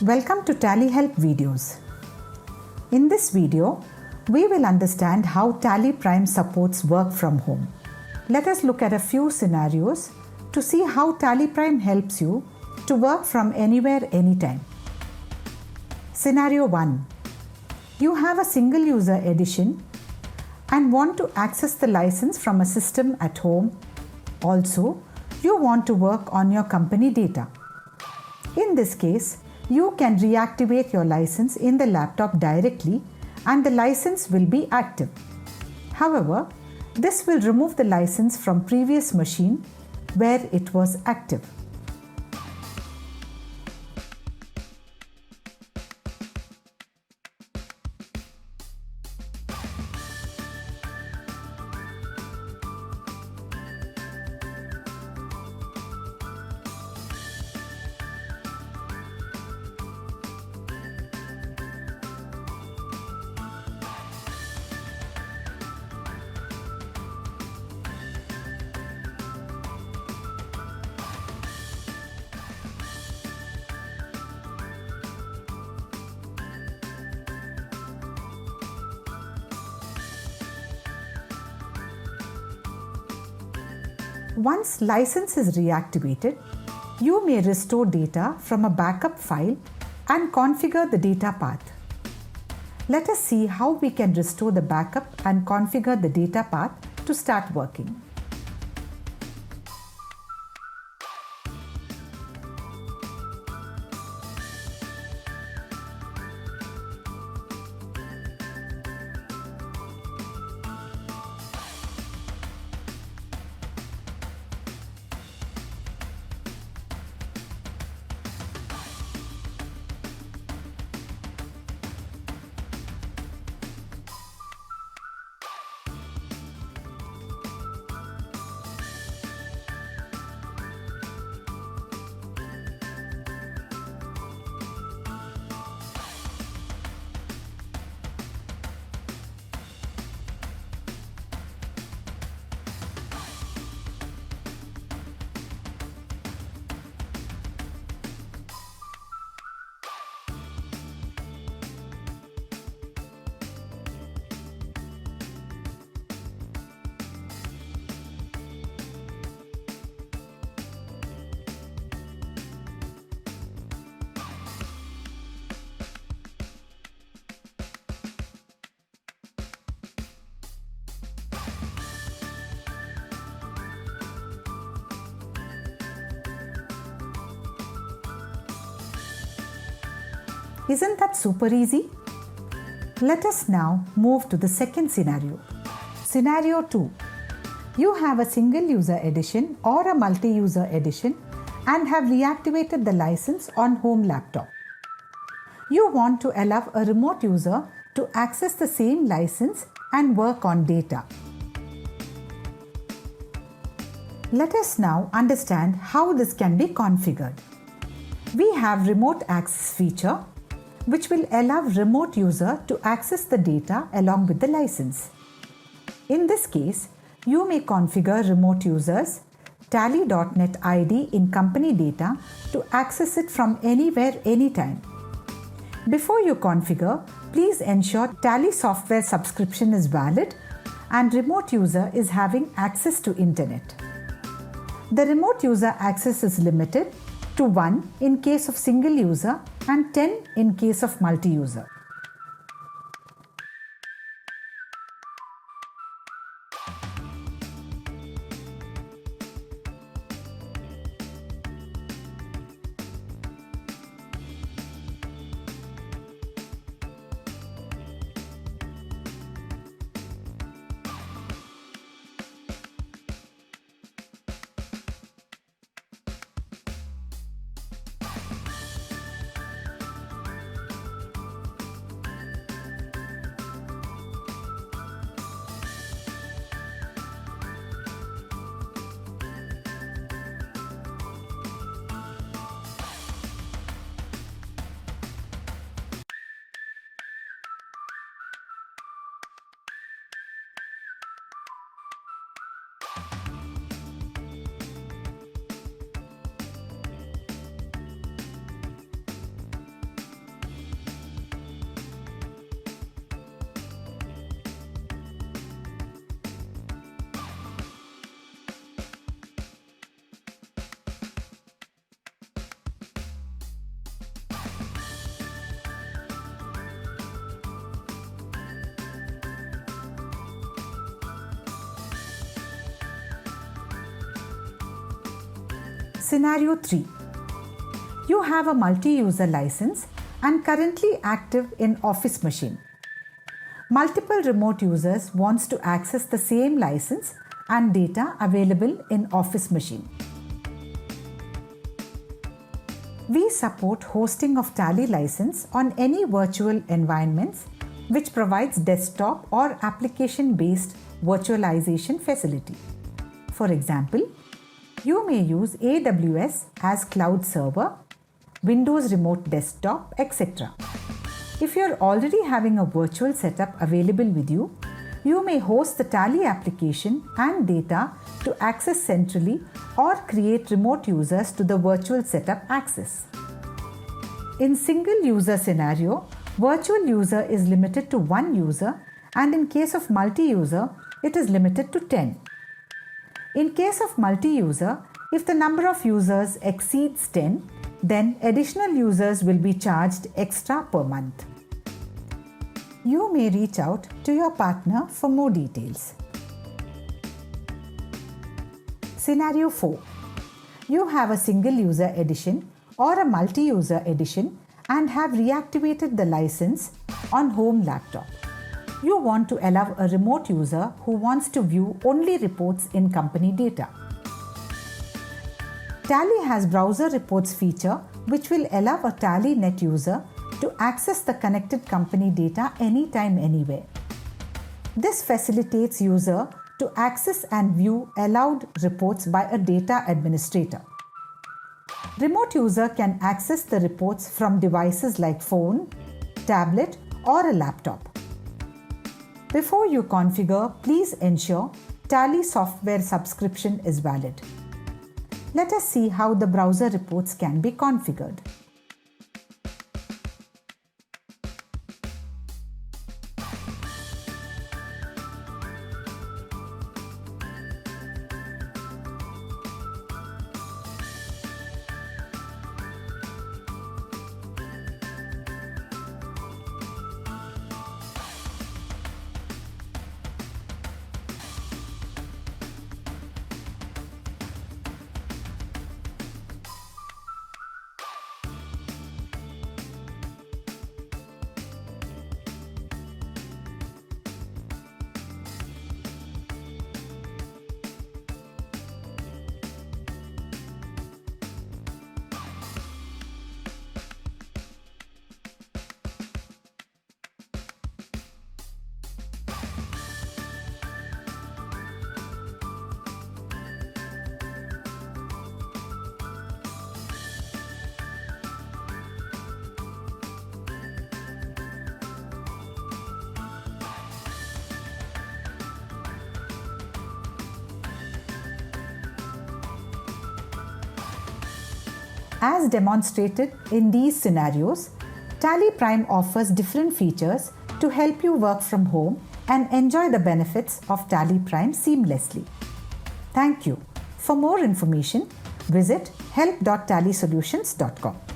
Welcome to Tally Help videos. In this video, we will understand how Tally Prime supports work from home. Let us look at a few scenarios to see how Tally Prime helps you to work from anywhere, anytime. Scenario 1. You have a single user edition and want to access the license from a system at home. Also, you want to work on your company data. In this case, you can reactivate your license in the laptop directly and the license will be active. However, this will remove the license from previous machine where it was active. Once license is reactivated, you may restore data from a backup file and configure the data path. Let us see how we can restore the backup and configure the data path to start working. Isn't that super easy? Let us now move to the second scenario. Scenario 2. You have a single user edition or a multi-user edition and have reactivated the license on home laptop. You want to allow a remote user to access the same license and work on data. Let us now understand how this can be configured. We have remote access feature which will allow remote user to access the data along with the license. In this case, you may configure remote users Tally.net ID in company data to access it from anywhere, anytime. Before you configure, please ensure Tally software subscription is valid and remote user is having access to internet. The remote user access is limited to 1 in case of single user and 10 in case of multi-user. Scenario 3. You have a multi-user license and currently active in Office machine. Multiple remote users wants to access the same license and data available in Office machine. We support hosting of Tally license on any virtual environments which provides desktop or application-based virtualization facility. For example, you may use AWS as cloud server, Windows Remote Desktop, etc. If you are already having a virtual setup available with you, you may host the Tally application and data to access centrally or create remote users to the virtual setup access. In single user scenario, virtual user is limited to 1 user, and in case of multi-user, it is limited to 10. In case of multi-user, if the number of users exceeds 10, then additional users will be charged extra per month. You may reach out to your partner for more details. Scenario 4. You have a single user edition or a multi-user edition and have reactivated the license on home laptop. You want to allow a remote user who wants to view only reports in company data. Tally has browser reports feature which will allow a Tally Net user to access the connected company data anytime, anywhere. This facilitates user to access and view allowed reports by a data administrator. Remote user can access the reports from devices like phone, tablet, or a laptop. Before you configure, please ensure Tally software subscription is valid. Let us see how the browser reports can be configured. As demonstrated in these scenarios, Tally Prime offers different features to help you work from home and enjoy the benefits of Tally Prime seamlessly. Thank you. For more information, visit help.tallysolutions.com.